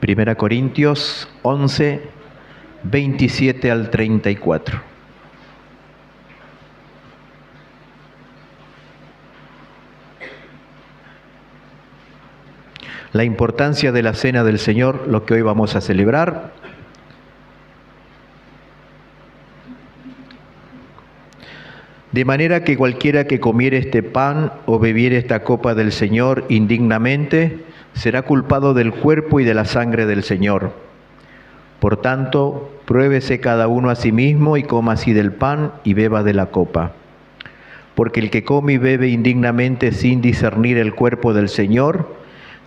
Primera Corintios 11, 27 al 34. La importancia de la Cena del Señor, lo que hoy vamos a celebrar. De manera que cualquiera que comiere este pan o bebiere esta copa del Señor indignamente, será culpado del cuerpo y de la sangre del Señor. Por tanto, pruébese cada uno a sí mismo y coma así del pan y beba de la copa. Porque el que come y bebe indignamente sin discernir el cuerpo del Señor,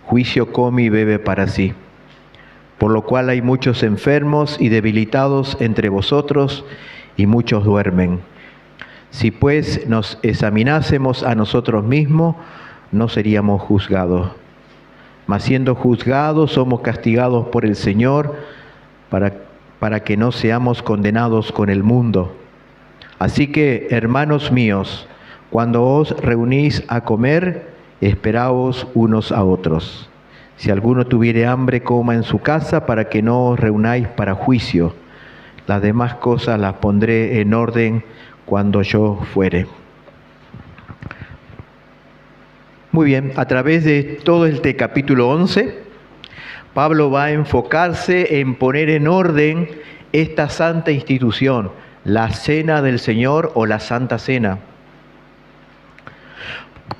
juicio come y bebe para sí. Por lo cual hay muchos enfermos y debilitados entre vosotros, y muchos duermen. Si pues nos examinásemos a nosotros mismos, no seríamos juzgados. Mas siendo juzgados, somos castigados por el Señor, para que no seamos condenados con el mundo. Así que, hermanos míos, cuando os reunís a comer, esperaos unos a otros. Si alguno tuviere hambre, coma en su casa, para que no os reunáis para juicio. Las demás cosas las pondré en orden cuando yo fuere. Muy bien, a través de todo este capítulo 11, Pablo va a enfocarse en poner en orden esta santa institución, la Cena del Señor o la Santa Cena.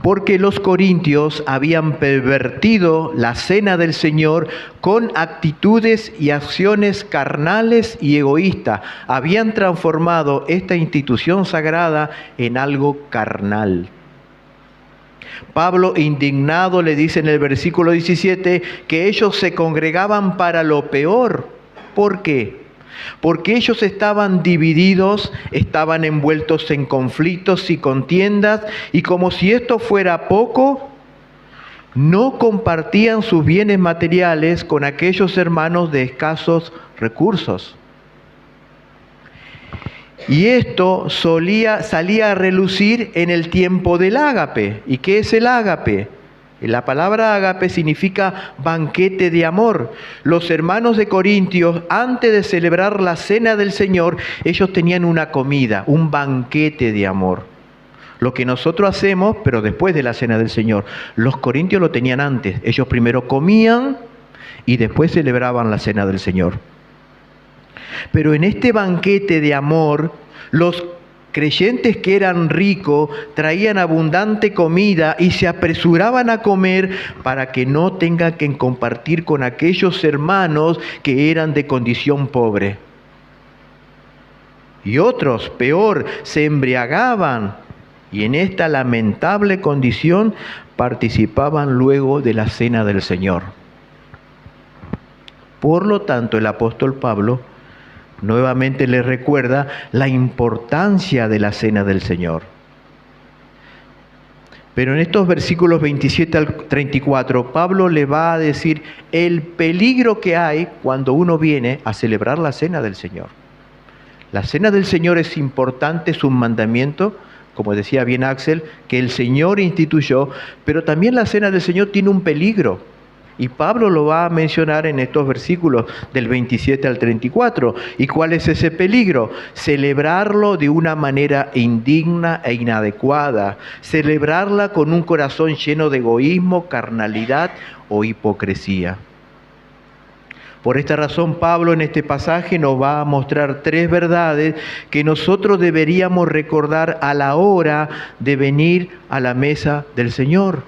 Porque los corintios habían pervertido la Cena del Señor con actitudes y acciones carnales y egoístas. Habían transformado esta institución sagrada en algo carnal. Pablo, indignado, le dice en el versículo 17 que ellos se congregaban para lo peor. ¿Por qué? Porque ellos estaban divididos, estaban envueltos en conflictos y contiendas, y como si esto fuera poco, no compartían sus bienes materiales con aquellos hermanos de escasos recursos. Y esto salía a relucir en el tiempo del ágape. ¿Y qué es el ágape? La palabra ágape significa banquete de amor. Los hermanos de Corintios, antes de celebrar la Cena del Señor, ellos tenían una comida, un banquete de amor. Lo que nosotros hacemos, pero después de la Cena del Señor. Los corintios lo tenían antes. Ellos primero comían y después celebraban la Cena del Señor. Pero en este banquete de amor, los creyentes que eran ricos traían abundante comida y se apresuraban a comer para que no tengan que compartir con aquellos hermanos que eran de condición pobre. Y otros, peor, se embriagaban y en esta lamentable condición participaban luego de la Cena del Señor. Por lo tanto, el apóstol Pablo nuevamente les recuerda la importancia de la Cena del Señor. Pero en estos versículos 27 al 34, Pablo le va a decir el peligro que hay cuando uno viene a celebrar la Cena del Señor. La Cena del Señor es importante, es un mandamiento, como decía bien Axel, que el Señor instituyó, pero también la Cena del Señor tiene un peligro. Y Pablo lo va a mencionar en estos versículos del 27 al 34. ¿Y cuál es ese peligro? Celebrarlo de una manera indigna e inadecuada. Celebrarla con un corazón lleno de egoísmo, carnalidad o hipocresía. Por esta razón, Pablo en este pasaje nos va a mostrar tres verdades que nosotros deberíamos recordar a la hora de venir a la mesa del Señor.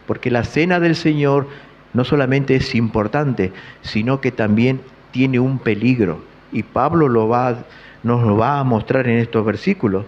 Porque la Cena del Señor no solamente es importante, sino que también tiene un peligro. Y Pablo nos lo va a mostrar en estos versículos.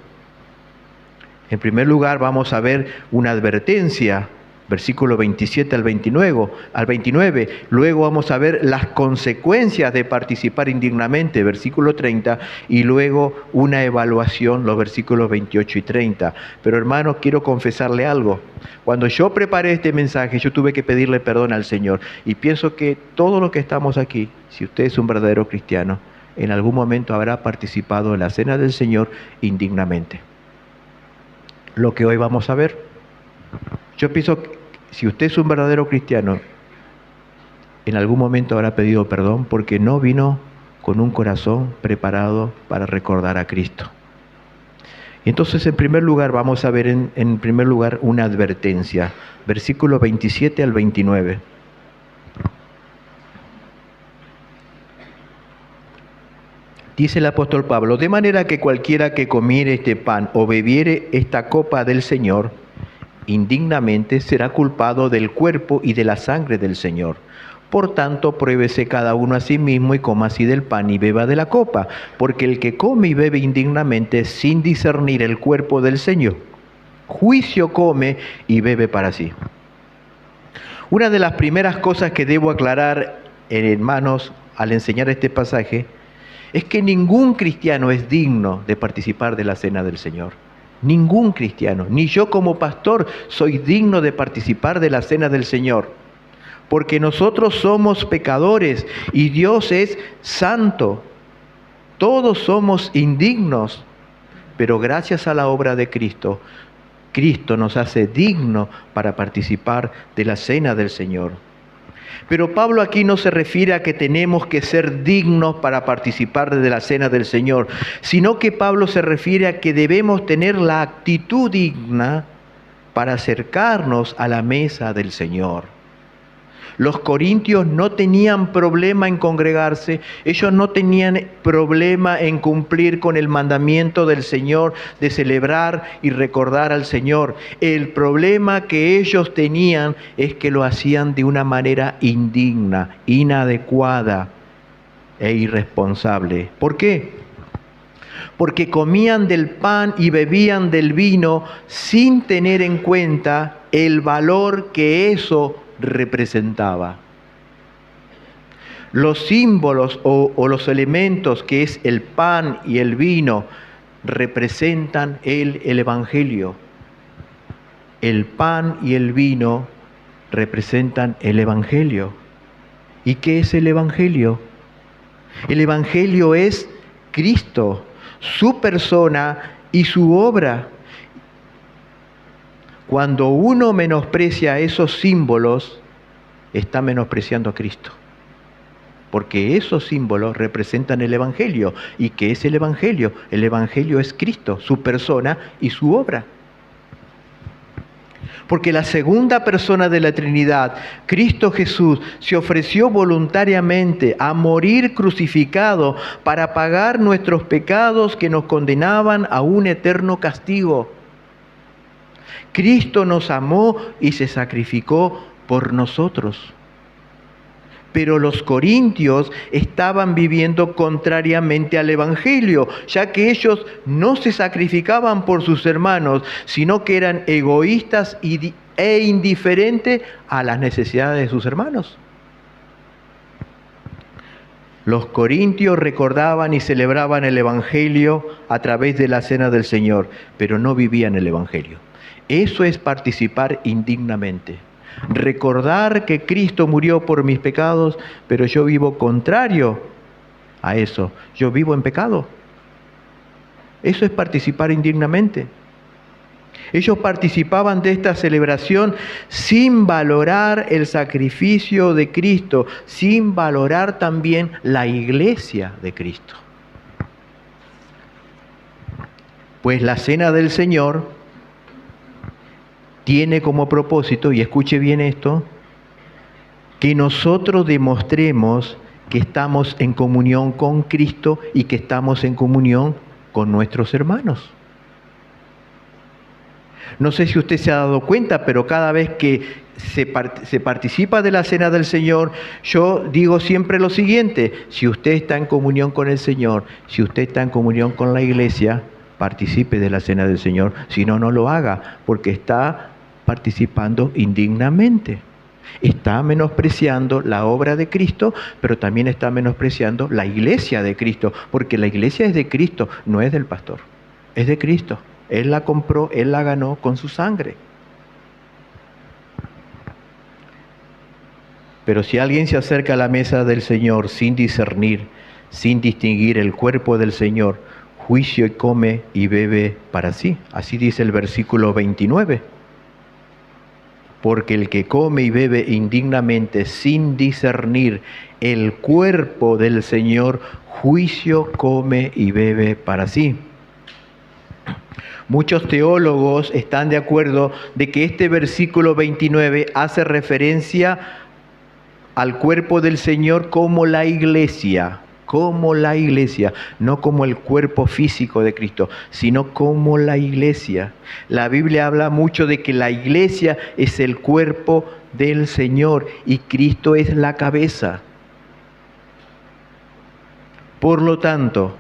En primer lugar, vamos a ver una advertencia, versículo 27 al 29. Luego vamos a ver las consecuencias de participar indignamente, versículo 30. Y luego una evaluación, los versículos 28 y 30. Pero hermanos, quiero confesarle algo. Cuando yo preparé este mensaje, yo tuve que pedirle perdón al Señor. Y pienso que todos los que estamos aquí, si usted es un verdadero cristiano, en algún momento habrá participado en la Cena del Señor indignamente. Lo que hoy vamos a ver. Yo pienso que si usted es un verdadero cristiano en algún momento habrá pedido perdón porque no vino con un corazón preparado para recordar a Cristo. Entonces, en primer lugar, vamos a ver en primer lugar una advertencia. Versículos 27 al 29. Dice el apóstol Pablo: de manera que cualquiera que comiere este pan o bebiere esta copa del Señor indignamente será culpado del cuerpo y de la sangre del Señor. Por tanto, pruébese cada uno a sí mismo y coma así del pan y beba de la copa, porque el que come y bebe indignamente sin discernir el cuerpo del Señor, juicio come y bebe para sí. Una de las primeras cosas que debo aclarar, hermanos, al enseñar este pasaje, es que ningún cristiano es digno de participar de la cena del Señor. Ningún cristiano, ni yo como pastor, soy digno de participar de la cena del Señor. Porque nosotros somos pecadores y Dios es santo. Todos somos indignos, pero gracias a la obra de Cristo, Cristo nos hace dignos para participar de la cena del Señor. Pero Pablo aquí no se refiere a que tenemos que ser dignos para participar de la cena del Señor, sino que Pablo se refiere a que debemos tener la actitud digna para acercarnos a la mesa del Señor. Los corintios no tenían problema en congregarse, ellos no tenían problema en cumplir con el mandamiento del Señor de celebrar y recordar al Señor. El problema que ellos tenían es que lo hacían de una manera indigna, inadecuada e irresponsable. ¿Por qué? Porque comían del pan y bebían del vino sin tener en cuenta el valor que eso representaba. Los símbolos o los elementos que es el pan y el vino representan el Evangelio. El pan y el vino representan el Evangelio. ¿Y qué es el Evangelio? El Evangelio es Cristo, su persona y su obra. Cuando uno menosprecia esos símbolos, está menospreciando a Cristo. Porque esos símbolos representan el Evangelio. ¿Y qué es el Evangelio? El Evangelio es Cristo, su persona y su obra. Porque la segunda persona de la Trinidad, Cristo Jesús, se ofreció voluntariamente a morir crucificado para pagar nuestros pecados que nos condenaban a un eterno castigo. Cristo nos amó y se sacrificó por nosotros. Pero los corintios estaban viviendo contrariamente al Evangelio, ya que ellos no se sacrificaban por sus hermanos, sino que eran egoístas e indiferentes a las necesidades de sus hermanos. Los corintios recordaban y celebraban el Evangelio a través de la cena del Señor, pero no vivían el Evangelio. Eso es participar indignamente. Recordar que Cristo murió por mis pecados, pero yo vivo contrario a eso. Yo vivo en pecado. Eso es participar indignamente. Ellos participaban de esta celebración sin valorar el sacrificio de Cristo, sin valorar también la iglesia de Cristo. Pues la cena del Señor tiene como propósito, y escuche bien esto, que nosotros demostremos que estamos en comunión con Cristo y que estamos en comunión con nuestros hermanos. No sé si usted se ha dado cuenta, pero cada vez que se participa de la cena del Señor, yo digo siempre lo siguiente: si usted está en comunión con el Señor, si usted está en comunión con la iglesia, participe de la cena del Señor. Si no, no lo haga, porque está participando indignamente. Está menospreciando la obra de Cristo, pero también está menospreciando la iglesia de Cristo, porque la iglesia es de Cristo, no es del pastor, es de Cristo. Él la compró, Él la ganó con su sangre. Pero si alguien se acerca a la mesa del Señor sin discernir, sin distinguir el cuerpo del Señor, juicio y come y bebe para sí. Así dice el versículo 29. Porque el que come y bebe indignamente sin discernir el cuerpo del Señor, juicio come y bebe para sí. Muchos teólogos están de acuerdo de que este versículo 29 hace referencia al cuerpo del Señor como la iglesia, no como el cuerpo físico de Cristo, sino como la iglesia. La Biblia habla mucho de que la iglesia es el cuerpo del Señor y Cristo es la cabeza. Por lo tanto,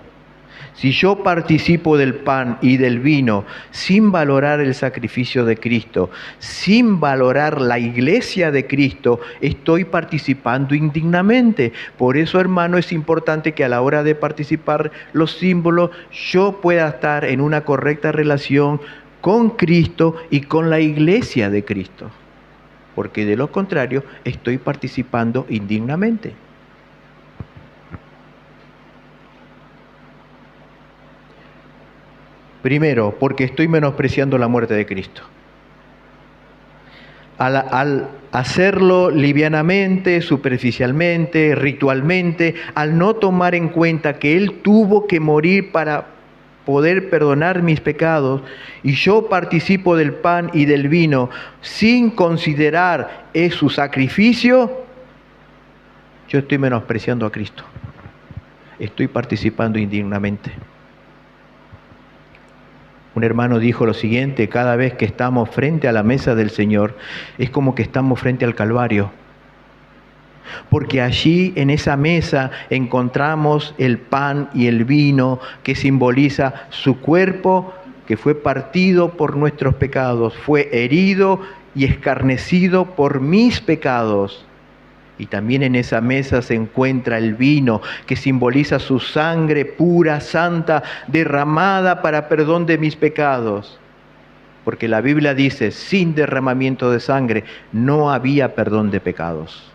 si yo participo del pan y del vino sin valorar el sacrificio de Cristo, sin valorar la iglesia de Cristo, estoy participando indignamente. Por eso, hermano, es importante que a la hora de participar los símbolos, yo pueda estar en una correcta relación con Cristo y con la iglesia de Cristo. Porque de lo contrario, estoy participando indignamente. Primero, porque estoy menospreciando la muerte de Cristo. Al hacerlo livianamente, superficialmente, ritualmente, al no tomar en cuenta que Él tuvo que morir para poder perdonar mis pecados, y yo participo del pan y del vino sin considerar su sacrificio, yo estoy menospreciando a Cristo. Estoy participando indignamente. Un hermano dijo lo siguiente: cada vez que estamos frente a la mesa del Señor, es como que estamos frente al Calvario. Porque allí en esa mesa encontramos el pan y el vino que simboliza su cuerpo, que fue partido por nuestros pecados, fue herido y escarnecido por mis pecados. Y también en esa mesa se encuentra el vino que simboliza su sangre pura, santa, derramada para perdón de mis pecados. Porque la Biblia dice, sin derramamiento de sangre no había perdón de pecados.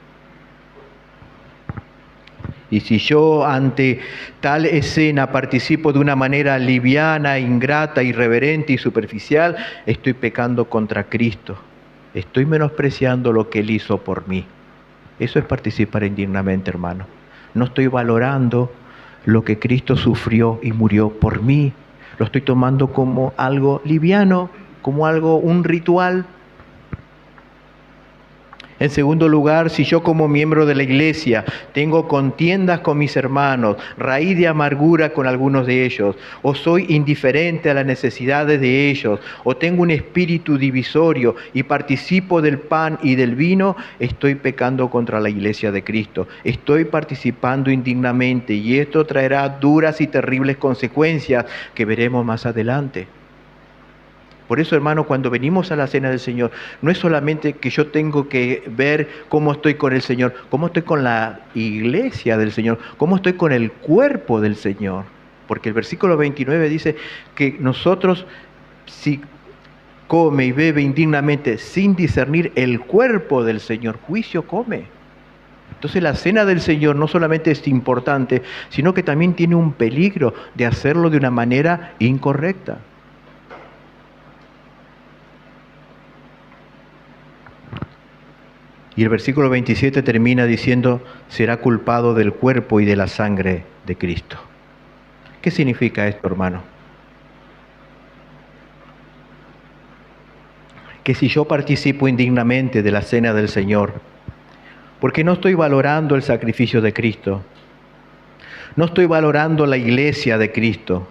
Y si yo ante tal escena participo de una manera liviana, ingrata, irreverente y superficial, estoy pecando contra Cristo. Estoy menospreciando lo que Él hizo por mí. Eso es participar indignamente, hermano. No estoy valorando lo que Cristo sufrió y murió por mí. Lo estoy tomando como algo liviano, como algo, un ritual. En segundo lugar, si yo como miembro de la iglesia tengo contiendas con mis hermanos, raíz de amargura con algunos de ellos, o soy indiferente a las necesidades de ellos, o tengo un espíritu divisorio y participo del pan y del vino, estoy pecando contra la iglesia de Cristo. Estoy participando indignamente y esto traerá duras y terribles consecuencias que veremos más adelante. Por eso, hermano, cuando venimos a la cena del Señor, no es solamente que yo tengo que ver cómo estoy con el Señor, cómo estoy con la iglesia del Señor, cómo estoy con el cuerpo del Señor. Porque el versículo 29 dice que nosotros, si come y bebe indignamente sin discernir el cuerpo del Señor, juicio come. Entonces la cena del Señor no solamente es importante, sino que también tiene un peligro de hacerlo de una manera incorrecta. Y el versículo 27 termina diciendo, será culpado del cuerpo y de la sangre de Cristo. ¿Qué significa esto, hermano? Que si yo participo indignamente de la cena del Señor, porque no estoy valorando el sacrificio de Cristo, no estoy valorando la iglesia de Cristo,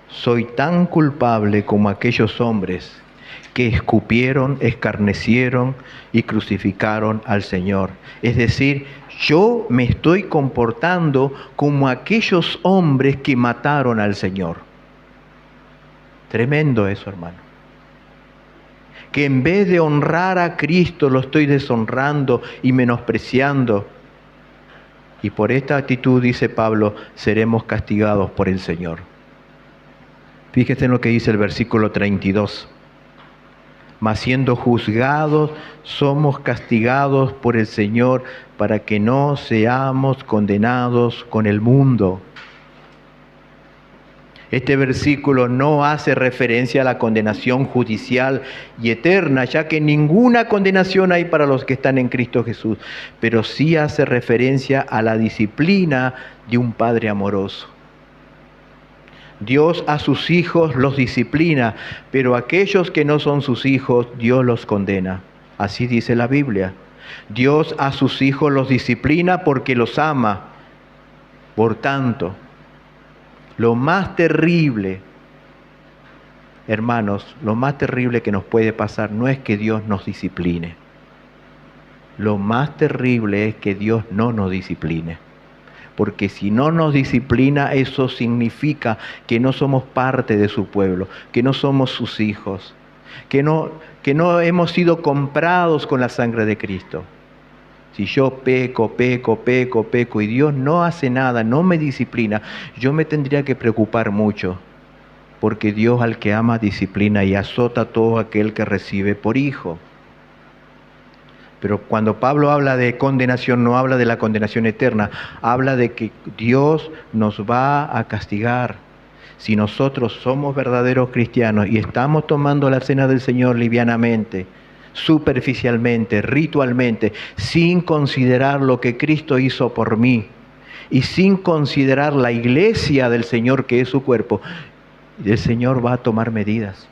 soy tan culpable como aquellos hombres que escupieron, escarnecieron y crucificaron al Señor. Es decir, yo me estoy comportando como aquellos hombres que mataron al Señor. Tremendo eso, hermano. Que en vez de honrar a Cristo lo estoy deshonrando y menospreciando. Y por esta actitud, dice Pablo, seremos castigados por el Señor. Fíjese en lo que dice el versículo 32. Mas siendo juzgados, somos castigados por el Señor para que no seamos condenados con el mundo. Este versículo no hace referencia a la condenación judicial y eterna, ya que ninguna condenación hay para los que están en Cristo Jesús, pero sí hace referencia a la disciplina de un Padre amoroso. Dios a sus hijos los disciplina, pero a aquellos que no son sus hijos, Dios los condena. Así dice la Biblia. Dios a sus hijos los disciplina porque los ama. Por tanto, lo más terrible, hermanos, lo más terrible que nos puede pasar no es que Dios nos discipline. Lo más terrible es que Dios no nos discipline. Porque si no nos disciplina, eso significa que no somos parte de su pueblo, que no somos sus hijos, que no hemos sido comprados con la sangre de Cristo. Si yo peco y Dios no hace nada, no me disciplina, yo me tendría que preocupar mucho, porque Dios al que ama disciplina y azota a todo aquel que recibe por hijo. Pero cuando Pablo habla de condenación, no habla de la condenación eterna, habla de que Dios nos va a castigar. Si nosotros somos verdaderos cristianos y estamos tomando la cena del Señor livianamente, superficialmente, ritualmente, sin considerar lo que Cristo hizo por mí y sin considerar la iglesia del Señor que es su cuerpo, el Señor va a tomar medidas.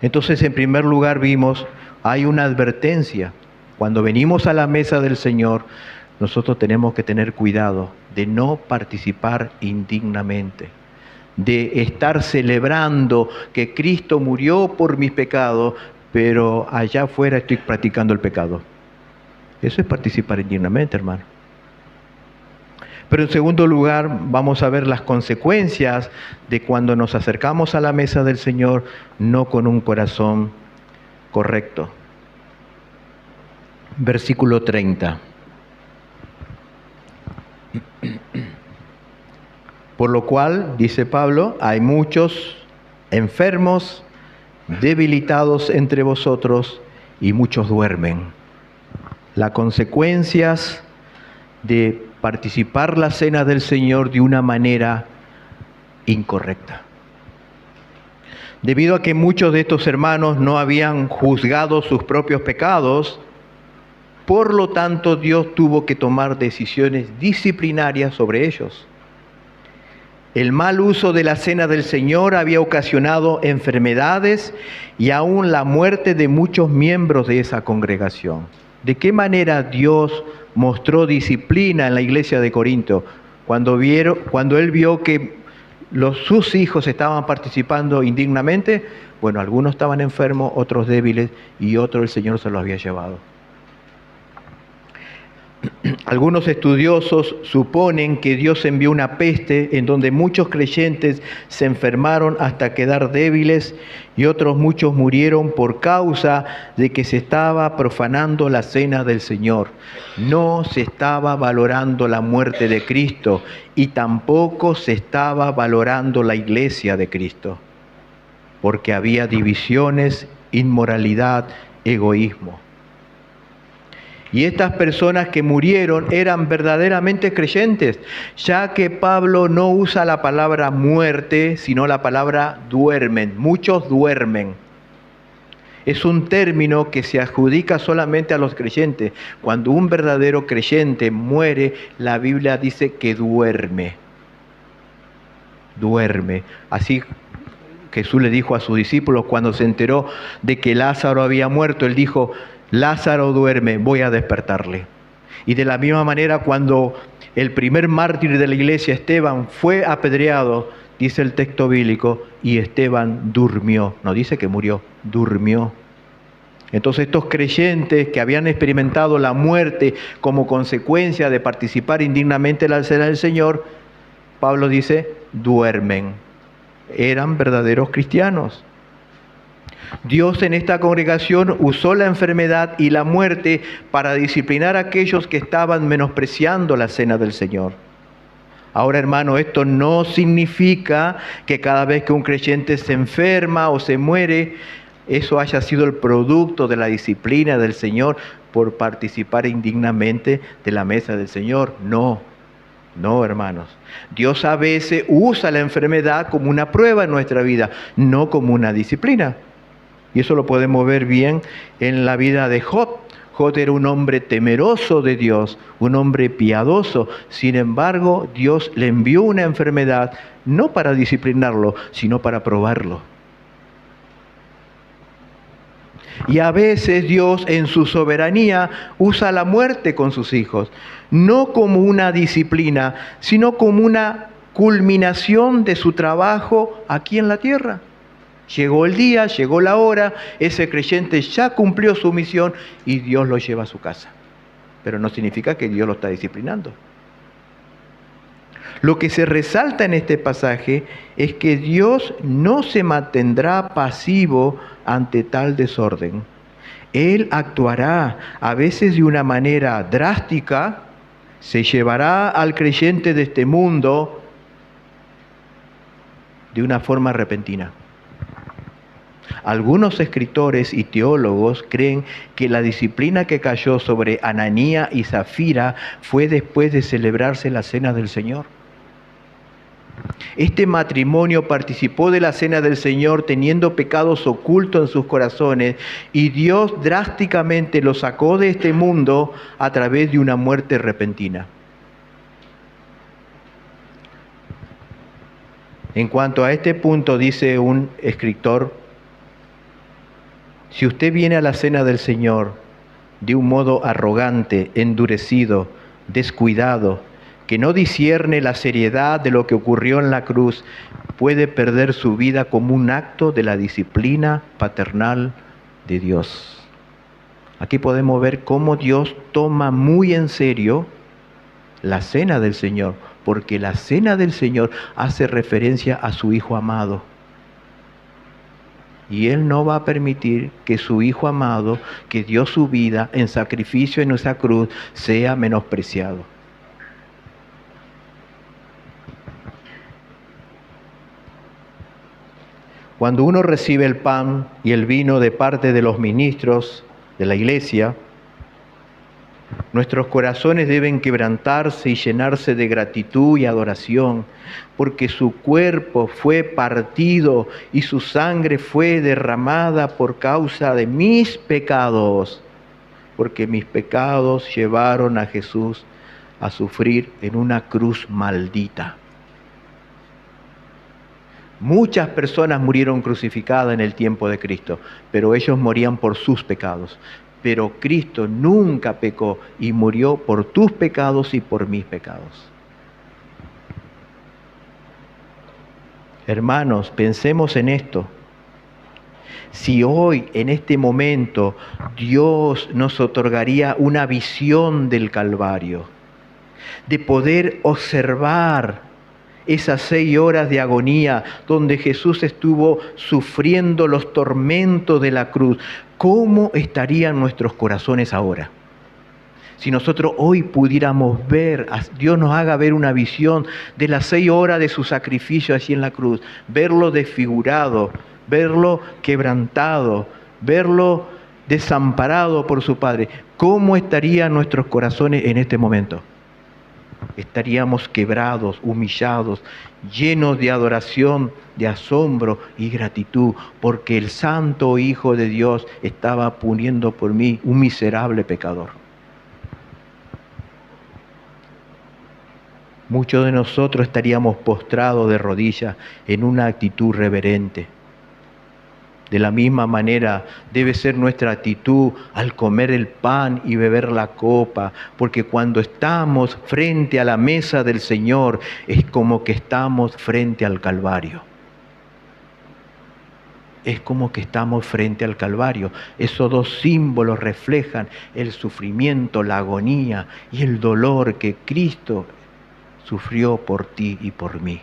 Entonces, en primer lugar vimos, hay una advertencia. Cuando venimos a la mesa del Señor, nosotros tenemos que tener cuidado de no participar indignamente, de estar celebrando que Cristo murió por mis pecados, pero allá afuera estoy practicando el pecado. Eso es participar indignamente, hermano. Pero en segundo lugar, vamos a ver las consecuencias de cuando nos acercamos a la mesa del Señor no con un corazón correcto. Versículo 30. Por lo cual, dice Pablo, hay muchos enfermos, debilitados entre vosotros, y muchos duermen. Las consecuencias de participar la cena del Señor de una manera incorrecta. Debido a que muchos de estos hermanos no habían juzgado sus propios pecados, por lo tanto Dios tuvo que tomar decisiones disciplinarias sobre ellos. El mal uso de la cena del Señor había ocasionado enfermedades y aún la muerte de muchos miembros de esa congregación. ¿De qué manera Dios mostró disciplina en la iglesia de Corinto? Cuando Él vio que sus hijos estaban participando indignamente, bueno, algunos estaban enfermos, otros débiles y otros el Señor se los había llevado. Algunos estudiosos suponen que Dios envió una peste en donde muchos creyentes se enfermaron hasta quedar débiles y otros muchos murieron por causa de que se estaba profanando la cena del Señor. No se estaba valorando la muerte de Cristo y tampoco se estaba valorando la iglesia de Cristo, porque había divisiones, inmoralidad, egoísmo. Y estas personas que murieron eran verdaderamente creyentes, ya que Pablo no usa la palabra muerte, sino la palabra duermen. Muchos duermen. Es un término que se adjudica solamente a los creyentes. Cuando un verdadero creyente muere, la Biblia dice que duerme. Duerme. Así Jesús le dijo a sus discípulos cuando se enteró de que Lázaro había muerto, Él dijo: Lázaro duerme, voy a despertarle. Y de la misma manera, cuando el primer mártir de la iglesia, Esteban, fue apedreado, dice el texto bíblico, y Esteban durmió. No dice que murió, durmió. Entonces estos creyentes que habían experimentado la muerte como consecuencia de participar indignamente en la cena del Señor, Pablo dice, duermen. Eran verdaderos cristianos. Dios en esta congregación usó la enfermedad y la muerte para disciplinar a aquellos que estaban menospreciando la cena del Señor. Ahora, hermano, esto no significa que cada vez que un creyente se enferma o se muere, eso haya sido el producto de la disciplina del Señor por participar indignamente de la mesa del Señor. No. No, hermanos. Dios a veces usa la enfermedad como una prueba en nuestra vida, no como una disciplina. Y eso lo podemos ver bien en la vida de Job. Job era un hombre temeroso de Dios, un hombre piadoso. Sin embargo, Dios le envió una enfermedad no para disciplinarlo, sino para probarlo. Y a veces Dios en su soberanía usa la muerte con sus hijos, no como una disciplina, sino como una culminación de su trabajo aquí en la tierra. Llegó el día, llegó la hora, ese creyente ya cumplió su misión y Dios lo lleva a su casa. Pero no significa que Dios lo está disciplinando. Lo que se resalta en este pasaje es que Dios no se mantendrá pasivo ante tal desorden. Él actuará, a veces de una manera drástica, se llevará al creyente de este mundo de una forma repentina. Algunos escritores y teólogos creen que la disciplina que cayó sobre Ananías y Zafira fue después de celebrarse la Cena del Señor. Este matrimonio participó de la Cena del Señor teniendo pecados ocultos en sus corazones y Dios drásticamente los sacó de este mundo a través de una muerte repentina. En cuanto a este punto, dice un escritor, si usted viene a la Cena del Señor de un modo arrogante, endurecido, descuidado, que no discierne la seriedad de lo que ocurrió en la cruz, puede perder su vida como un acto de la disciplina paternal de Dios. Aquí podemos ver cómo Dios toma muy en serio la Cena del Señor, porque la Cena del Señor hace referencia a su Hijo amado. Y Él no va a permitir que su Hijo amado, que dio su vida en sacrificio en esa cruz, sea menospreciado. Cuando uno recibe el pan y el vino de parte de los ministros de la iglesia, nuestros corazones deben quebrantarse y llenarse de gratitud y adoración, porque su cuerpo fue partido y su sangre fue derramada por causa de mis pecados, porque mis pecados llevaron a Jesús a sufrir en una cruz maldita. Muchas personas murieron crucificadas en el tiempo de Cristo, pero ellos morían por sus pecados. Pero Cristo nunca pecó y murió por tus pecados y por mis pecados. Hermanos, pensemos en esto. Si hoy, en este momento, Dios nos otorgaría una visión del Calvario, de poder observar esas 6 horas de agonía donde Jesús estuvo sufriendo los tormentos de la cruz, ¿cómo estarían nuestros corazones ahora? Si nosotros hoy pudiéramos ver, Dios nos haga ver una visión de las 6 horas de su sacrificio allí en la cruz, verlo desfigurado, verlo quebrantado, verlo desamparado por su Padre, ¿cómo estarían nuestros corazones en este momento? Estaríamos quebrados, humillados, llenos de adoración, de asombro y gratitud, porque el Santo Hijo de Dios estaba poniendo por mí, un miserable pecador. Muchos de nosotros estaríamos postrados de rodillas en una actitud reverente. De la misma manera debe ser nuestra actitud al comer el pan y beber la copa, porque cuando estamos frente a la mesa del Señor es como que estamos frente al Calvario. Es como que estamos frente al Calvario. Esos 2 símbolos reflejan el sufrimiento, la agonía y el dolor que Cristo sufrió por ti y por mí.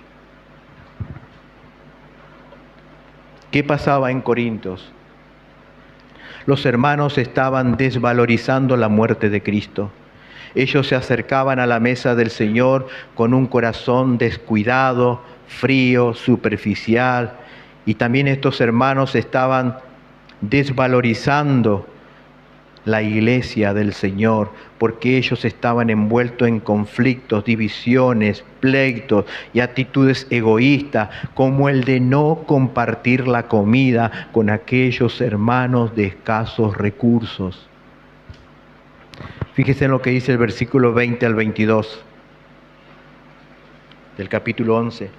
¿Qué pasaba en Corintios? Los hermanos estaban desvalorizando la muerte de Cristo. Ellos se acercaban a la mesa del Señor con un corazón descuidado, frío, superficial. Y también estos hermanos estaban desvalorizando la iglesia del Señor, porque ellos estaban envueltos en conflictos, divisiones, pleitos y actitudes egoístas, como el de no compartir la comida con aquellos hermanos de escasos recursos. Fíjese en lo que dice el versículo 20 al 22 del capítulo 11.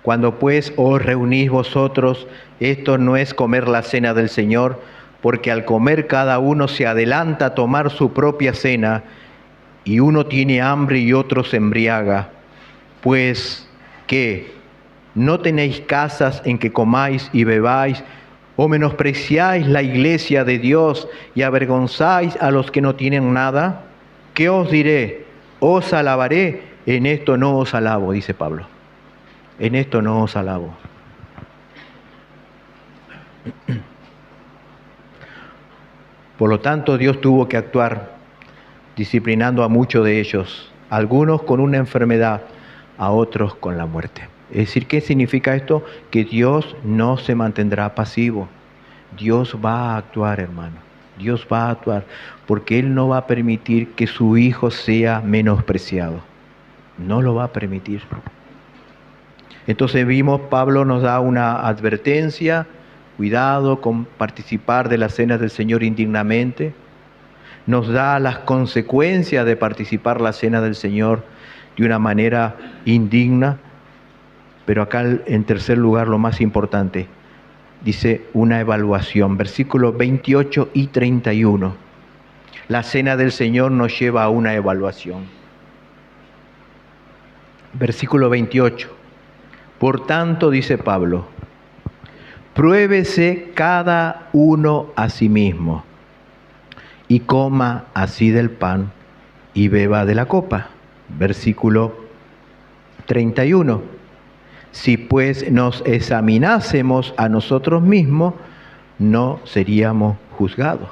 Cuando pues os reunís vosotros, esto no es comer la cena del Señor, porque al comer cada uno se adelanta a tomar su propia cena, y uno tiene hambre y otro se embriaga. Pues, ¿qué? ¿No tenéis casas en que comáis y bebáis? ¿O menospreciáis la iglesia de Dios y avergonzáis a los que no tienen nada? ¿Qué os diré? ¿Os alabaré? En esto no os alabo, dice Pablo. En esto no os alabo. Por lo tanto, Dios tuvo que actuar disciplinando a muchos de ellos, algunos con una enfermedad, a otros con la muerte. Es decir, ¿qué significa esto? Que Dios no se mantendrá pasivo. Dios va a actuar, hermano. Dios va a actuar, porque Él no va a permitir que su Hijo sea menospreciado. No lo va a permitir. Entonces vimos, Pablo nos da una advertencia, cuidado con participar de las cenas del Señor indignamente. Nos da las consecuencias de participar la cena del Señor de una manera indigna. Pero acá, en tercer lugar, lo más importante, dice una evaluación. Versículos 28 y 31. La cena del Señor nos lleva a una evaluación. Versículo 28. Por tanto, dice Pablo, pruébese cada uno a sí mismo y coma así del pan y beba de la copa. Versículo 31. Si pues nos examinásemos a nosotros mismos, no seríamos juzgados.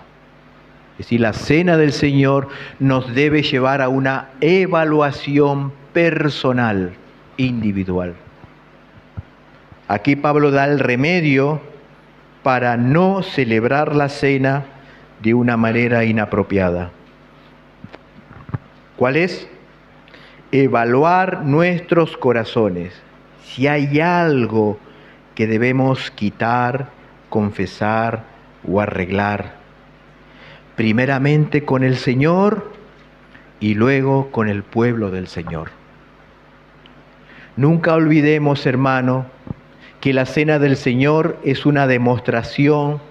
Es decir, la cena del Señor nos debe llevar a una evaluación personal, individual. Aquí Pablo da el remedio para no celebrar la cena de una manera inapropiada. ¿Cuál es? Evaluar nuestros corazones. Si hay algo que debemos quitar, confesar o arreglar, primeramente con el Señor y luego con el pueblo del Señor. Nunca olvidemos, hermano, que la cena del Señor es una demostración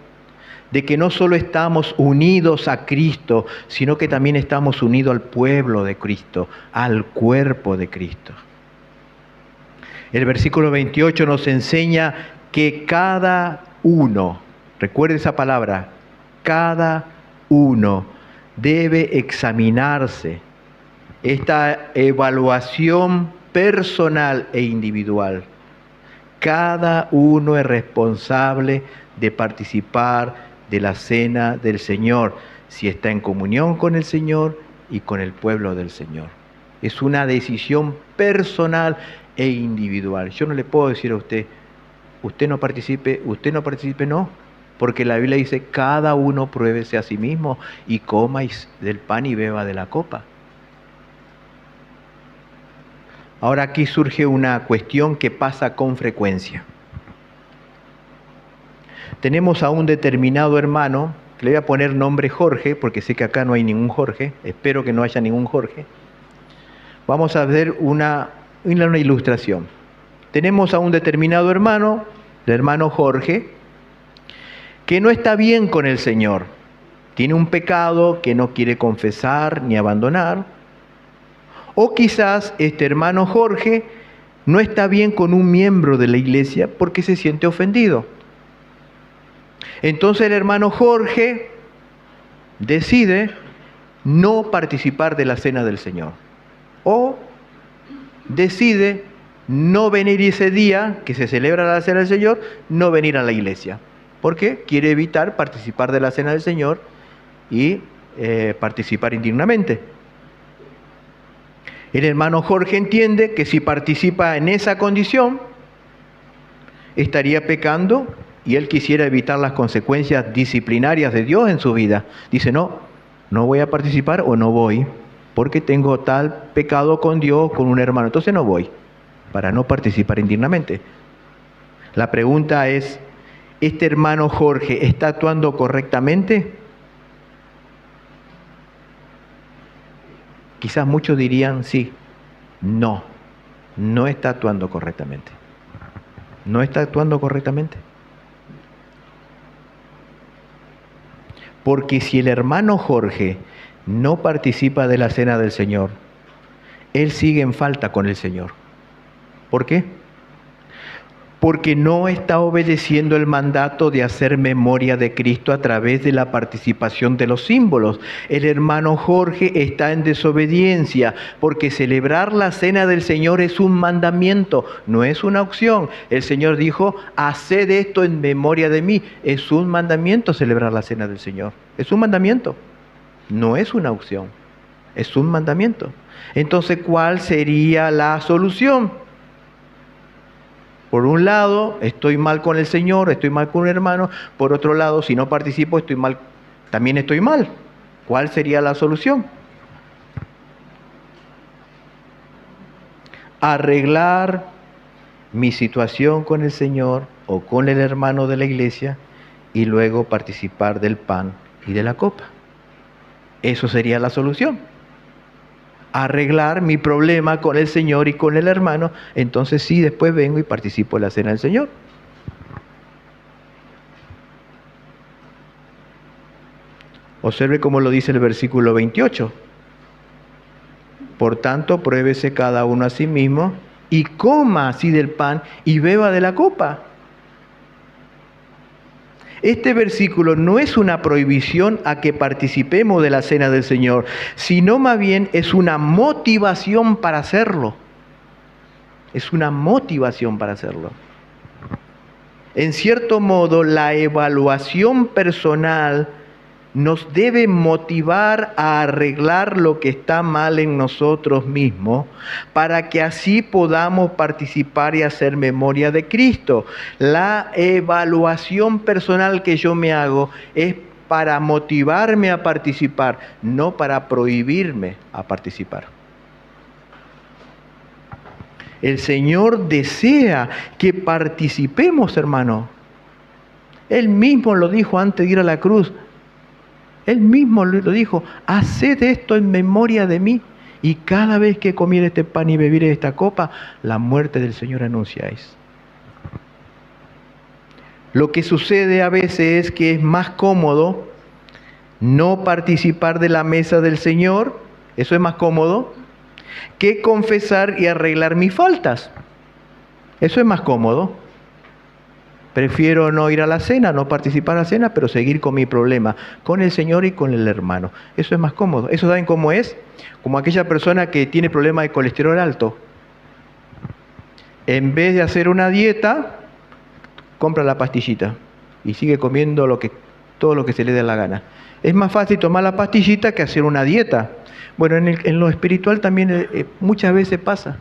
de que no solo estamos unidos a Cristo, sino que también estamos unidos al pueblo de Cristo, al cuerpo de Cristo. El versículo 28 nos enseña que cada uno, recuerde esa palabra, cada uno debe examinarse. Esta evaluación personal e individual. Cada uno es responsable de participar de la cena del Señor, si está en comunión con el Señor y con el pueblo del Señor. Es una decisión personal e individual. Yo no le puedo decir a usted no participe, no, porque la Biblia dice, cada uno pruébese a sí mismo y coma del pan y beba de la copa. Ahora aquí surge una cuestión que pasa con frecuencia. Tenemos a un determinado hermano, que le voy a poner nombre Jorge, porque sé que acá no hay ningún Jorge, espero que no haya ningún Jorge. Vamos a ver una ilustración. Tenemos a un determinado hermano, el hermano Jorge, que no está bien con el Señor. Tiene un pecado que no quiere confesar ni abandonar. O quizás este hermano Jorge no está bien con un miembro de la iglesia porque se siente ofendido. Entonces el hermano Jorge decide no participar de la cena del Señor. O decide no venir ese día que se celebra la cena del Señor, no venir a la iglesia. Porque quiere evitar participar de la cena del Señor y participar indignamente. El hermano Jorge entiende que si participa en esa condición, estaría pecando y él quisiera evitar las consecuencias disciplinarias de Dios en su vida, dice, no voy a participar o no voy, porque tengo tal pecado con Dios, con un hermano, entonces no voy, para no participar indignamente. La pregunta es, ¿este hermano Jorge está actuando correctamente? Quizás muchos dirían sí, no está actuando correctamente. No está actuando correctamente. Porque si el hermano Jorge no participa de la cena del Señor, él sigue en falta con el Señor. ¿Por qué? Porque no está obedeciendo el mandato de hacer memoria de Cristo a través de la participación de los símbolos. El hermano Jorge está en desobediencia, porque celebrar la cena del Señor es un mandamiento, no es una opción. El Señor dijo, haced esto en memoria de mí. Es un mandamiento celebrar la cena del Señor. Es un mandamiento, no es una opción, es un mandamiento. Entonces, ¿cuál sería la solución? Por un lado, estoy mal con el Señor, estoy mal con un hermano. Por otro lado, si no participo, estoy mal, también estoy mal. ¿Cuál sería la solución? Arreglar mi situación con el Señor o con el hermano de la iglesia y luego participar del pan y de la copa. Eso sería la solución. Arreglar mi problema con el Señor y con el hermano, entonces sí, después vengo y participo en la cena del Señor. Observe cómo lo dice el versículo 28. Por tanto, pruébese cada uno a sí mismo y coma así del pan y beba de la copa. Este versículo no es una prohibición a que participemos de la cena del Señor, sino más bien es una motivación para hacerlo. Es una motivación para hacerlo. En cierto modo, la evaluación personal nos debe motivar a arreglar lo que está mal en nosotros mismos, para que así podamos participar y hacer memoria de Cristo. La evaluación personal que yo me hago es para motivarme a participar, no para prohibirme a participar. El Señor desea que participemos, hermano. Él mismo lo dijo antes de ir a la cruz. Él mismo lo dijo, haced esto en memoria de mí, y cada vez que comiere este pan y bebiere esta copa, la muerte del Señor anunciáis. Lo que sucede a veces es que es más cómodo no participar de la mesa del Señor, eso es más cómodo, que confesar y arreglar mis faltas. Eso es más cómodo. Prefiero no ir a la cena, no participar a la cena, pero seguir con mi problema, con el Señor y con el hermano. Eso es más cómodo. ¿Eso saben cómo es? Como aquella persona que tiene problema de colesterol alto. En vez de hacer una dieta, compra la pastillita y sigue comiendo todo lo que se le dé la gana. Es más fácil tomar la pastillita que hacer una dieta. Bueno, en lo espiritual también muchas veces pasa.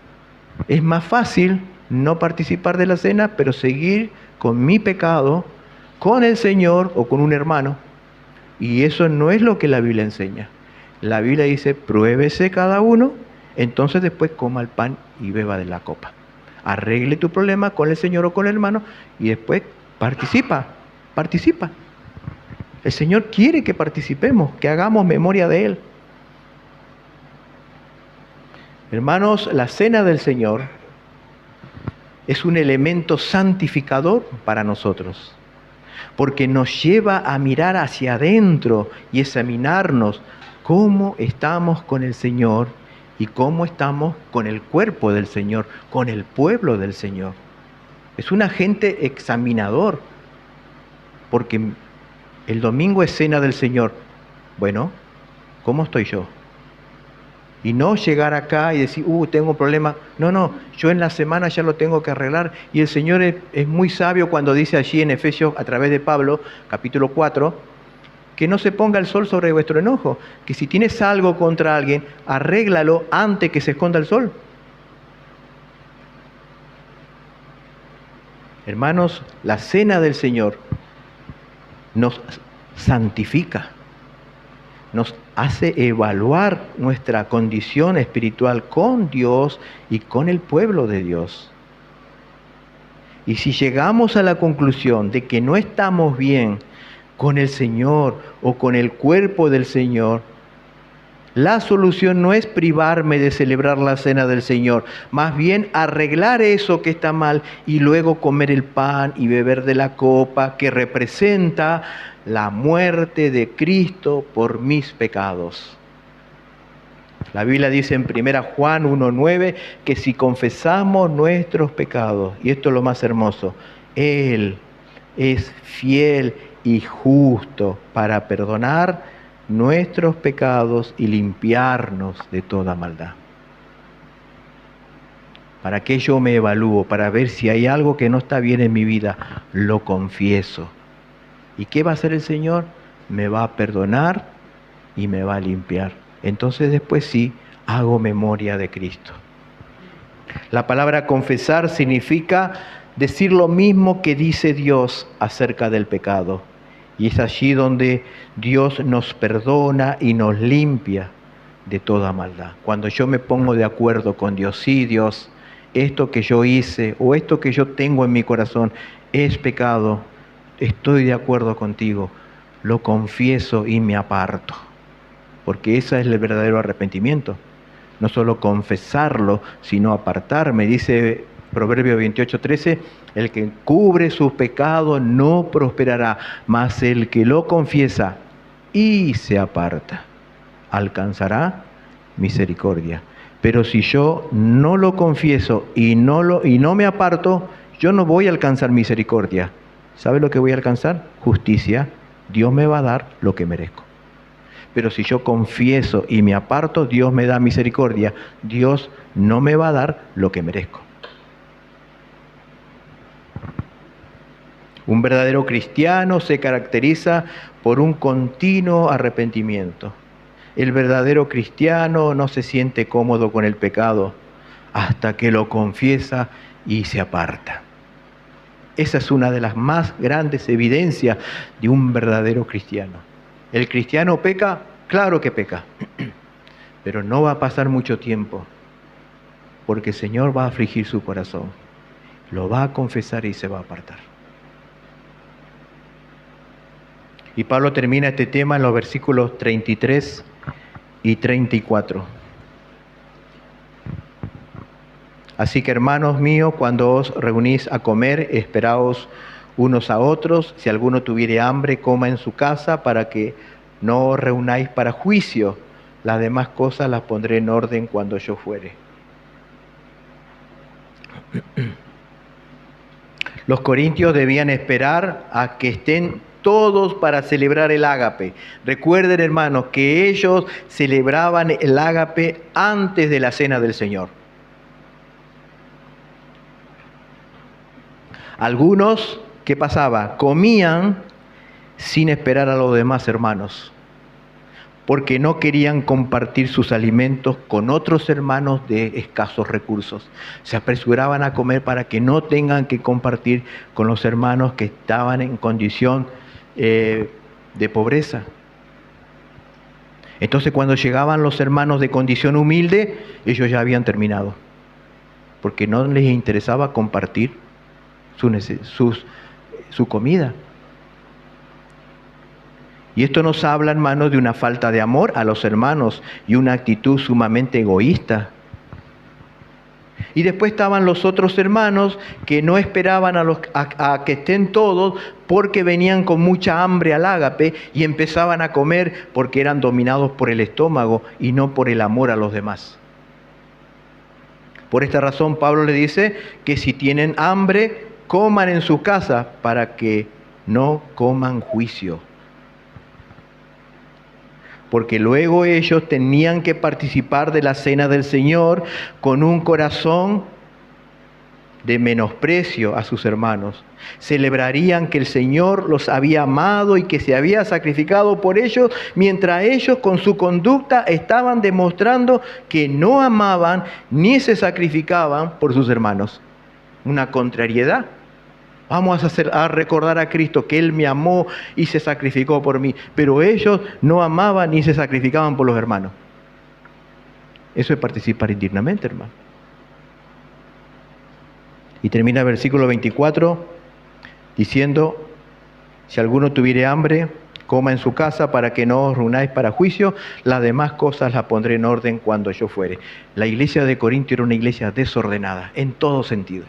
Es más fácil no participar de la cena, pero seguir con mi pecado, con el Señor o con un hermano. Y eso no es lo que la Biblia enseña. La Biblia dice, pruébese cada uno, entonces después coma el pan y beba de la copa. Arregle tu problema con el Señor o con el hermano y después participa. El Señor quiere que participemos, que hagamos memoria de Él. Hermanos, la cena del Señor es un elemento santificador para nosotros, porque nos lleva a mirar hacia adentro y examinarnos cómo estamos con el Señor y cómo estamos con el cuerpo del Señor, con el pueblo del Señor. Es un agente examinador, porque el domingo es cena del Señor. Bueno, ¿cómo estoy yo? Y no llegar acá y decir, tengo un problema. No, yo en la semana ya lo tengo que arreglar. Y el Señor es muy sabio cuando dice allí en Efesios, a través de Pablo, capítulo 4, que no se ponga el sol sobre vuestro enojo. Que si tienes algo contra alguien, arréglalo antes que se esconda el sol. Hermanos, la cena del Señor nos santifica, nos hace evaluar nuestra condición espiritual con Dios y con el pueblo de Dios. Y si llegamos a la conclusión de que no estamos bien con el Señor o con el cuerpo del Señor, la solución no es privarme de celebrar la cena del Señor, más bien arreglar eso que está mal y luego comer el pan y beber de la copa que representa la muerte de Cristo por mis pecados. La Biblia dice en 1 Juan 1:9 que si confesamos nuestros pecados, y esto es lo más hermoso, Él es fiel y justo para perdonar nuestros pecados y limpiarnos de toda maldad. ¿Para qué yo me evalúo? Para ver si hay algo que no está bien en mi vida. Lo confieso. ¿Y qué va a hacer el Señor? Me va a perdonar y me va a limpiar. Entonces después sí, hago memoria de Cristo. La palabra confesar significa decir lo mismo que dice Dios acerca del pecado. Y es allí donde Dios nos perdona y nos limpia de toda maldad. Cuando yo me pongo de acuerdo con Dios, sí, Dios, esto que yo hice o esto que yo tengo en mi corazón es pecado, estoy de acuerdo contigo, lo confieso y me aparto. Porque ese es el verdadero arrepentimiento. No solo confesarlo, sino apartarme. Dice Proverbio 28:13, el que cubre sus pecados no prosperará, mas el que lo confiesa y se aparta, alcanzará misericordia. Pero si yo no lo confieso y no me aparto, yo no voy a alcanzar misericordia. ¿Sabe lo que voy a alcanzar? Justicia. Dios me va a dar lo que merezco. Pero si yo confieso y me aparto, Dios me da misericordia. Dios no me va a dar lo que merezco. Un verdadero cristiano se caracteriza por un continuo arrepentimiento. El verdadero cristiano no se siente cómodo con el pecado hasta que lo confiesa y se aparta. Esa es una de las más grandes evidencias de un verdadero cristiano. ¿El cristiano peca? Claro que peca, pero no va a pasar mucho tiempo, porque el Señor va a afligir su corazón, lo va a confesar y se va a apartar. Y Pablo termina este tema en los versículos 33 y 34. Así que, hermanos míos, cuando os reunís a comer, esperaos unos a otros. Si alguno tuviere hambre, coma en su casa, para que no os reunáis para juicio. Las demás cosas las pondré en orden cuando yo fuere. Los corintios debían esperar a que estén todos para celebrar el ágape. Recuerden, hermanos, que ellos celebraban el ágape antes de la cena del Señor. Algunos, ¿qué pasaba? Comían sin esperar a los demás hermanos, porque no querían compartir sus alimentos con otros hermanos de escasos recursos. Se apresuraban a comer para que no tengan que compartir con los hermanos que estaban en condición de pobreza. Entonces, cuando llegaban los hermanos de condición humilde, ellos ya habían terminado, porque no les interesaba compartir su comida. Y esto nos habla, hermanos, de una falta de amor a los hermanos y una actitud sumamente egoísta. Y después estaban los otros hermanos que no esperaban a que estén todos, porque venían con mucha hambre al ágape y empezaban a comer porque eran dominados por el estómago y no por el amor a los demás. Por esta razón Pablo le dice que si tienen hambre, coman en su casa para que no coman juicio. Porque luego ellos tenían que participar de la cena del Señor con un corazón de menosprecio a sus hermanos. Celebrarían que el Señor los había amado y que se había sacrificado por ellos, mientras ellos con su conducta estaban demostrando que no amaban ni se sacrificaban por sus hermanos. Una contrariedad. Vamos a recordar a Cristo que Él me amó y se sacrificó por mí. Pero ellos no amaban ni se sacrificaban por los hermanos. Eso es participar indignamente, hermano. Y termina el versículo 24 diciendo: si alguno tuviere hambre, coma en su casa para que no os reunáis para juicio. Las demás cosas las pondré en orden cuando yo fuere. La iglesia de Corinto era una iglesia desordenada en todo sentido.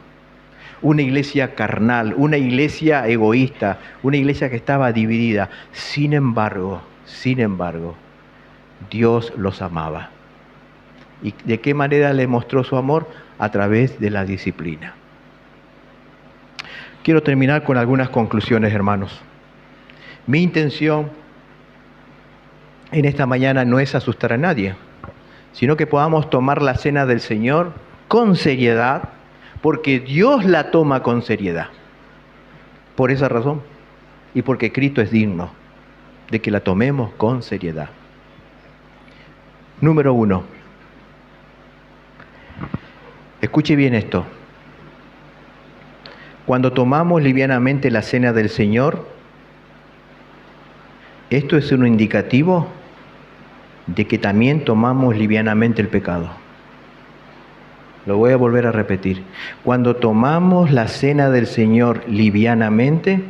Una iglesia carnal, una iglesia egoísta, una iglesia que estaba dividida. Sin embargo, Dios los amaba. ¿Y de qué manera le mostró su amor? A través de la disciplina. Quiero terminar con algunas conclusiones, hermanos. Mi intención en esta mañana no es asustar a nadie, sino que podamos tomar la cena del Señor con seriedad, porque Dios la toma con seriedad. Por esa razón, y porque Cristo es digno de que la tomemos con seriedad. Número 1. Escuche bien esto. Cuando tomamos livianamente la cena del Señor, esto es un indicativo de que también tomamos livianamente el pecado. Lo voy a volver a repetir. Cuando tomamos la cena del Señor livianamente,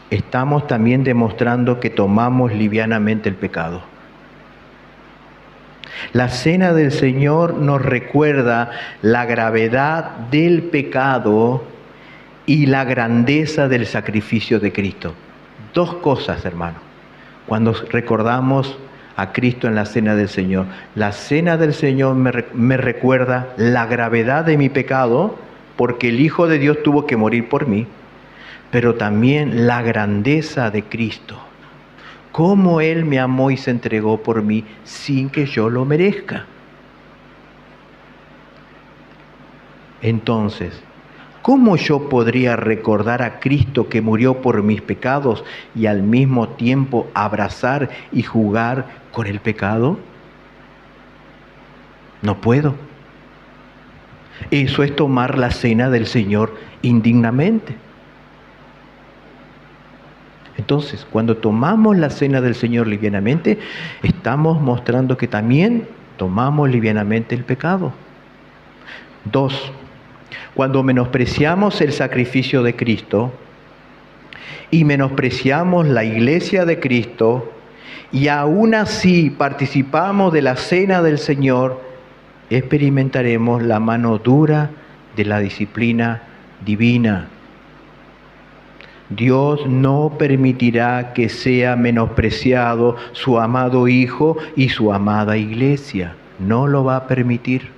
estamos también demostrando que tomamos livianamente el pecado. La cena del Señor nos recuerda la gravedad del pecado y la grandeza del sacrificio de Cristo. Dos cosas, hermano. Cuando recordamos a Cristo en la cena del Señor, la cena del Señor me recuerda la gravedad de mi pecado, porque el Hijo de Dios tuvo que morir por mí, pero también la grandeza de Cristo. Cómo Él me amó y se entregó por mí sin que yo lo merezca. Entonces, ¿cómo yo podría recordar a Cristo que murió por mis pecados y al mismo tiempo abrazar y jugar con el pecado? No puedo. Eso es tomar la cena del Señor indignamente. Entonces, cuando tomamos la cena del Señor livianamente, estamos mostrando que también tomamos livianamente el pecado. 2. Cuando menospreciamos el sacrificio de Cristo y menospreciamos la iglesia de Cristo y aún así participamos de la cena del Señor, experimentaremos la mano dura de la disciplina divina. Dios no permitirá que sea menospreciado su amado Hijo y su amada iglesia. No lo va a permitir.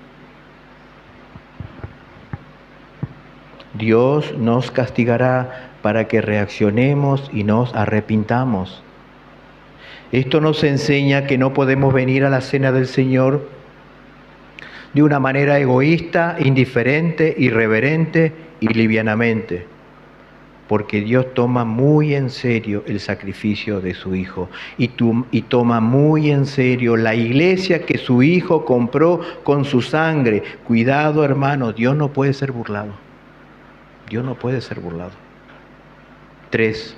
Dios nos castigará para que reaccionemos y nos arrepintamos. Esto nos enseña que no podemos venir a la cena del Señor de una manera egoísta, indiferente, irreverente y livianamente, porque Dios toma muy en serio el sacrificio de su Hijo y toma muy en serio la iglesia que su Hijo compró con su sangre. Cuidado, hermano, Dios no puede ser burlado. Dios no puede ser burlado. 3.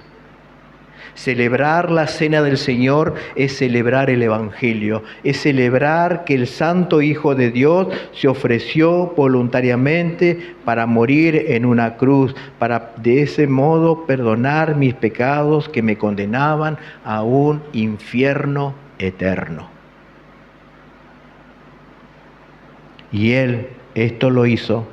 Celebrar la cena del Señor es celebrar el Evangelio, es celebrar que el Santo Hijo de Dios se ofreció voluntariamente para morir en una cruz, para de ese modo perdonar mis pecados que me condenaban a un infierno eterno. Y Él esto lo hizo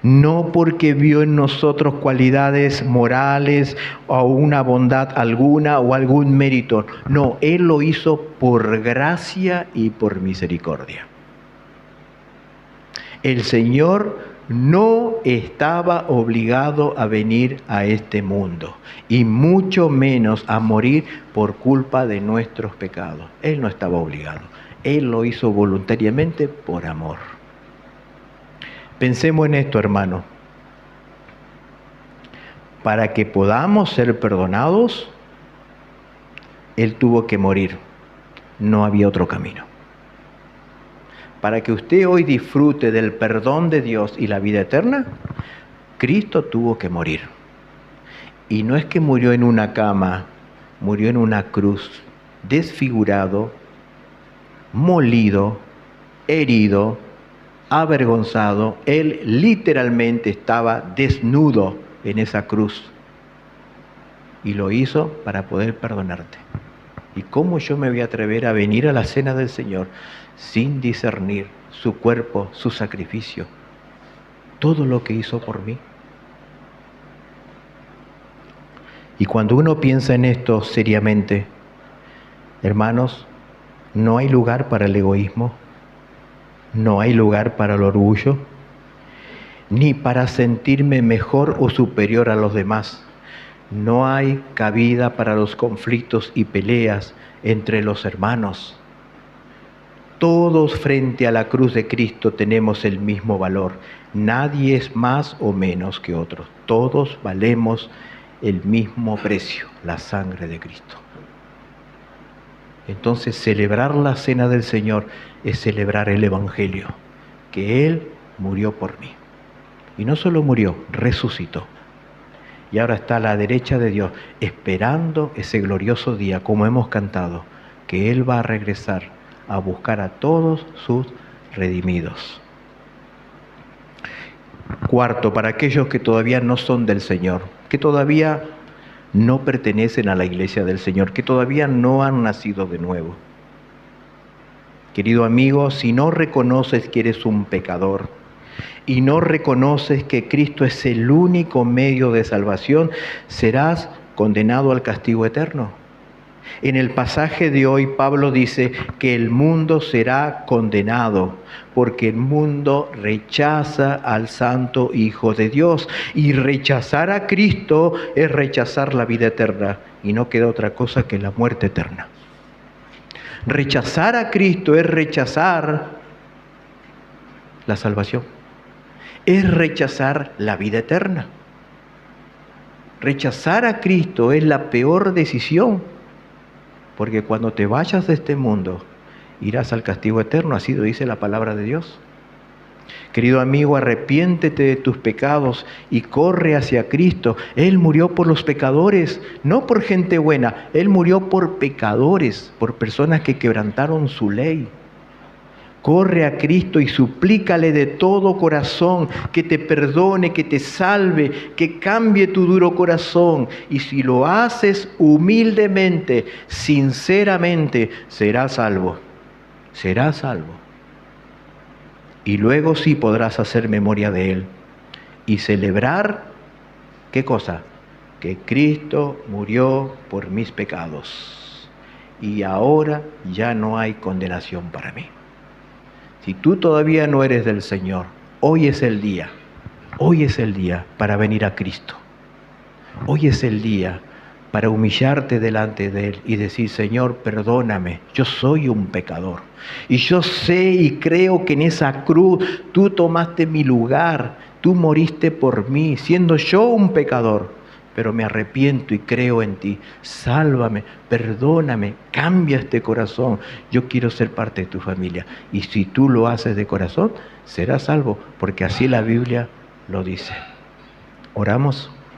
no porque vio en nosotros cualidades morales o una bondad alguna o algún mérito. No, Él lo hizo por gracia y por misericordia. El Señor no estaba obligado a venir a este mundo y mucho menos a morir por culpa de nuestros pecados. Él no estaba obligado. Él lo hizo voluntariamente por amor. Pensemos en esto, hermano. Para que podamos ser perdonados, Él tuvo que morir. No había otro camino. Para que usted hoy disfrute del perdón de Dios y la vida eterna, Cristo tuvo que morir. Y no es que murió en una cama, murió en una cruz, desfigurado, molido, herido, avergonzado. Él literalmente estaba desnudo en esa cruz. Y lo hizo para poder perdonarte. ¿Y cómo yo me voy a atrever a venir a la cena del Señor sin discernir su cuerpo, su sacrificio, todo lo que hizo por mí? Y cuando uno piensa en esto seriamente, hermanos, no hay lugar para el egoísmo, no hay lugar para el orgullo, ni para sentirme mejor o superior a los demás. No hay cabida para los conflictos y peleas entre los hermanos. Todos frente a la cruz de Cristo tenemos el mismo valor. Nadie es más o menos que otros. Todos valemos el mismo precio, la sangre de Cristo. Entonces, celebrar la cena del Señor es celebrar el Evangelio, que Él murió por mí. Y no solo murió, resucitó. Y ahora está a la derecha de Dios, esperando ese glorioso día, como hemos cantado, que Él va a regresar a buscar a todos sus redimidos. Cuarto, para aquellos que todavía no son del Señor, que todavía no pertenecen a la iglesia del Señor, que todavía no han nacido de nuevo. Querido amigo, si no reconoces que eres un pecador y no reconoces que Cristo es el único medio de salvación, serás condenado al castigo eterno. En el pasaje de hoy, Pablo dice que el mundo será condenado porque el mundo rechaza al Santo Hijo de Dios. Y rechazar a Cristo es rechazar la vida eterna. Y no queda otra cosa que la muerte eterna. Rechazar a Cristo es rechazar la salvación. Es rechazar la vida eterna. Rechazar a Cristo es la peor decisión. Porque cuando te vayas de este mundo, irás al castigo eterno, así lo dice la palabra de Dios. Querido amigo, arrepiéntete de tus pecados y corre hacia Cristo. Él murió por los pecadores, no por gente buena. Él murió por pecadores, por personas que quebrantaron su ley. Corre a Cristo y suplícale de todo corazón que te perdone, que te salve, que cambie tu duro corazón. Y si lo haces humildemente, sinceramente, serás salvo. Serás salvo. Y luego sí podrás hacer memoria de Él y celebrar, ¿qué cosa? Que Cristo murió por mis pecados. Y ahora ya no hay condenación para mí. Si tú todavía no eres del Señor, hoy es el día para venir a Cristo. Hoy es el día para humillarte delante de Él y decir, Señor, perdóname, yo soy un pecador. Y yo sé y creo que en esa cruz tú tomaste mi lugar, tú moriste por mí, siendo yo un pecador. Pero me arrepiento y creo en ti. Sálvame, perdóname, cambia este corazón. Yo quiero ser parte de tu familia. Y si tú lo haces de corazón, serás salvo, porque así la Biblia lo dice. Oramos.